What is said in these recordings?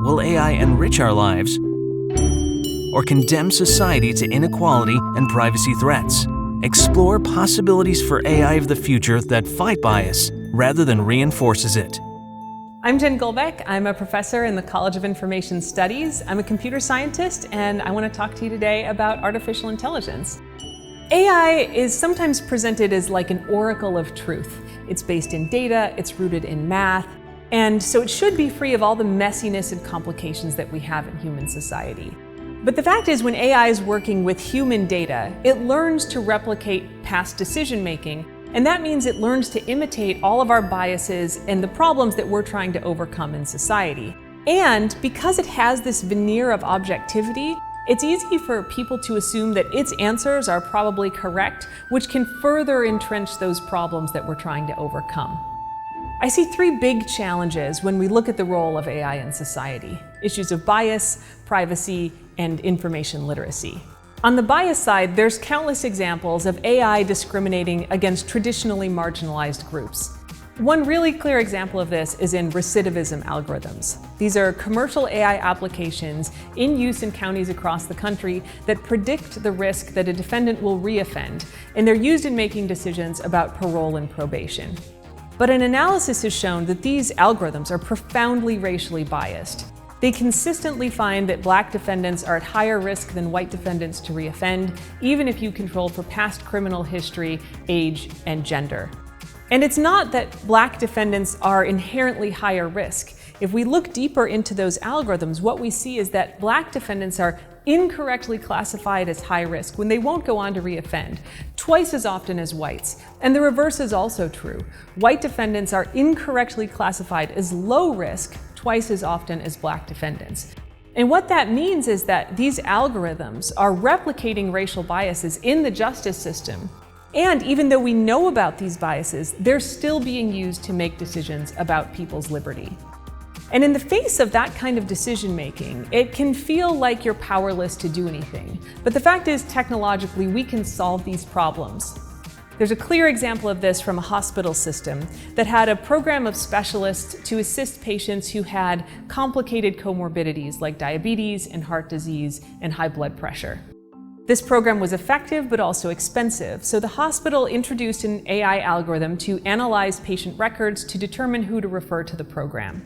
Will AI enrich our lives or condemn society to inequality and privacy threats? Explore possibilities for AI of the future that fight bias rather than reinforces it. I'm Jen Golbeck. I'm a professor in the College of Information Studies. I'm a computer scientist, and I want to talk to you today about artificial intelligence. AI is sometimes presented as like an oracle of truth. It's based in data, it's rooted in math, and so it should be free of all the messiness and complications that we have in human society. But the fact is, when AI is working with human data, it learns to replicate past decision-making, and that means it learns to imitate all of our biases and the problems that we're trying to overcome in society. And because it has this veneer of objectivity, it's easy for people to assume that its answers are probably correct, which can further entrench those problems that we're trying to overcome. I see three big challenges when we look at the role of AI in society: issues of bias, privacy, and information literacy. On the bias side, there's countless examples of AI discriminating against traditionally marginalized groups. One really clear example of this is in recidivism algorithms. These are commercial AI applications in use in counties across the country that predict the risk that a defendant will reoffend, and they're used in making decisions about parole and probation. But an analysis has shown that these algorithms are profoundly racially biased. They consistently find that Black defendants are at higher risk than white defendants to reoffend, even if you control for past criminal history, age, and gender. And it's not that Black defendants are inherently higher risk. If we look deeper into those algorithms, what we see is that Black defendants are incorrectly classified as high risk when they won't go on to reoffend, twice as often as whites. And the reverse is also true. White defendants are incorrectly classified as low risk, twice as often as Black defendants. And what that means is that these algorithms are replicating racial biases in the justice system. And even though we know about these biases, they're still being used to make decisions about people's liberty. And in the face of that kind of decision making, it can feel like you're powerless to do anything. But the fact is, technologically, we can solve these problems. There's a clear example of this from a hospital system that had a program of specialists to assist patients who had complicated comorbidities like diabetes and heart disease and high blood pressure. This program was effective but also expensive, so the hospital introduced an AI algorithm to analyze patient records to determine who to refer to the program.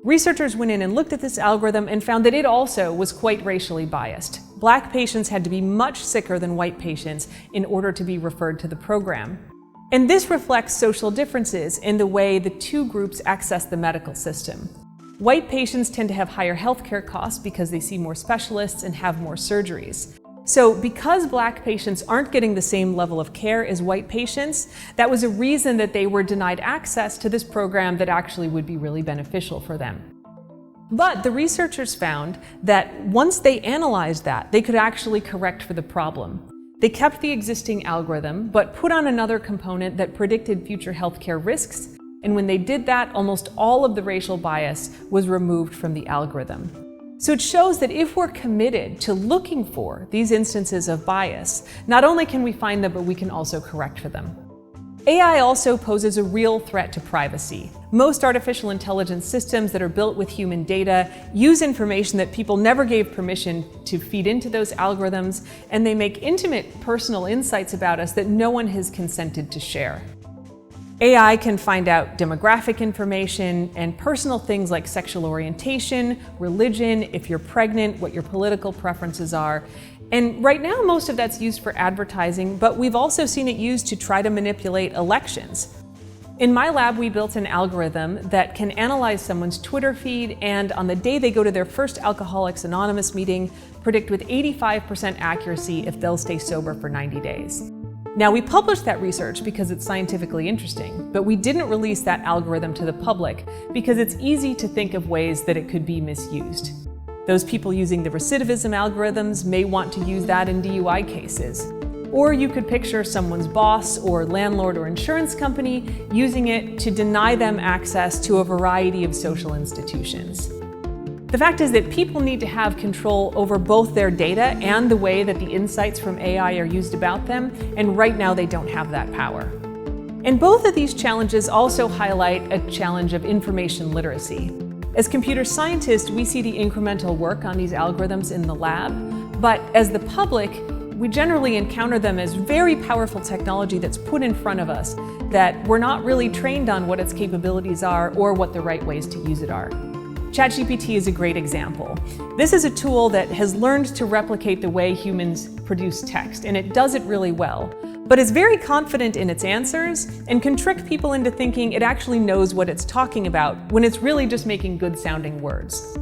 Researchers went in and looked at this algorithm and found that it also was quite racially biased. Black patients had to be much sicker than white patients in order to be referred to the program. And this reflects social differences in the way the two groups access the medical system. White patients tend to have higher healthcare costs because they see more specialists and have more surgeries. So because Black patients aren't getting the same level of care as white patients, that was a reason that they were denied access to this program that actually would be really beneficial for them. But the researchers found that once they analyzed that, they could actually correct for the problem. They kept the existing algorithm, but put on another component that predicted future healthcare risks, and when they did that, almost all of the racial bias was removed from the algorithm. So it shows that if we're committed to looking for these instances of bias, not only can we find them, but we can also correct for them. AI also poses a real threat to privacy. Most artificial intelligence systems that are built with human data use information that people never gave permission to feed into those algorithms, and they make intimate personal insights about us that no one has consented to share. AI can find out demographic information and personal things like sexual orientation, religion, if you're pregnant, what your political preferences are. And right now, most of that's used for advertising, but we've also seen it used to try to manipulate elections. In my lab, we built an algorithm that can analyze someone's Twitter feed and on the day they go to their first Alcoholics Anonymous meeting, predict with 85% accuracy if they'll stay sober for 90 days. Now, we published that research because it's scientifically interesting, but we didn't release that algorithm to the public because it's easy to think of ways that it could be misused. Those people using the recidivism algorithms may want to use that in DUI cases. Or you could picture someone's boss or landlord or insurance company using it to deny them access to a variety of social institutions. The fact is that people need to have control over both their data and the way that the insights from AI are used about them, and right now they don't have that power. And both of these challenges also highlight a challenge of information literacy. As computer scientists, we see the incremental work on these algorithms in the lab, but as the public, we generally encounter them as very powerful technology that's put in front of us that we're not really trained on what its capabilities are or what the right ways to use it are. ChatGPT is a great example. This is a tool that has learned to replicate the way humans produce text, and it does it really well. But it's very confident in its answers and can trick people into thinking it actually knows what it's talking about when it's really just making good-sounding words.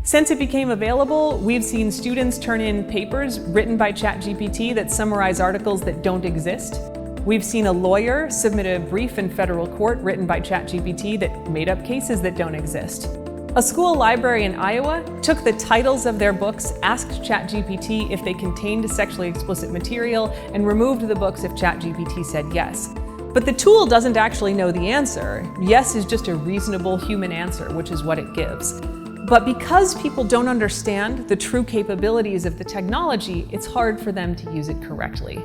Since it became available, we've seen students turn in papers written by ChatGPT that summarize articles that don't exist. We've seen a lawyer submit a brief in federal court written by ChatGPT that made up cases that don't exist. A school library in Iowa took the titles of their books, asked ChatGPT if they contained sexually explicit material, and removed the books if ChatGPT said yes. But the tool doesn't actually know the answer. Yes is just a reasonable human answer, which is what it gives. But because people don't understand the true capabilities of the technology, it's hard for them to use it correctly.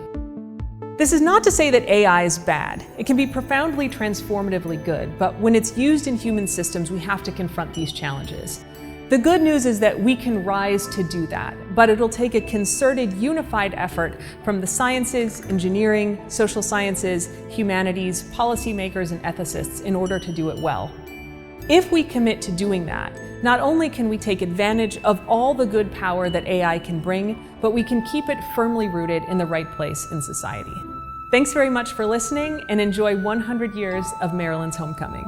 This is not to say that AI is bad. It can be profoundly transformatively good, but when it's used in human systems, we have to confront these challenges. The good news is that we can rise to do that, but it'll take a concerted, unified effort from the sciences, engineering, social sciences, humanities, policymakers, and ethicists in order to do it well. If we commit to doing that, not only can we take advantage of all the good power that AI can bring, but we can keep it firmly rooted in the right place in society. Thanks very much for listening, and enjoy 100 years of Maryland's homecoming.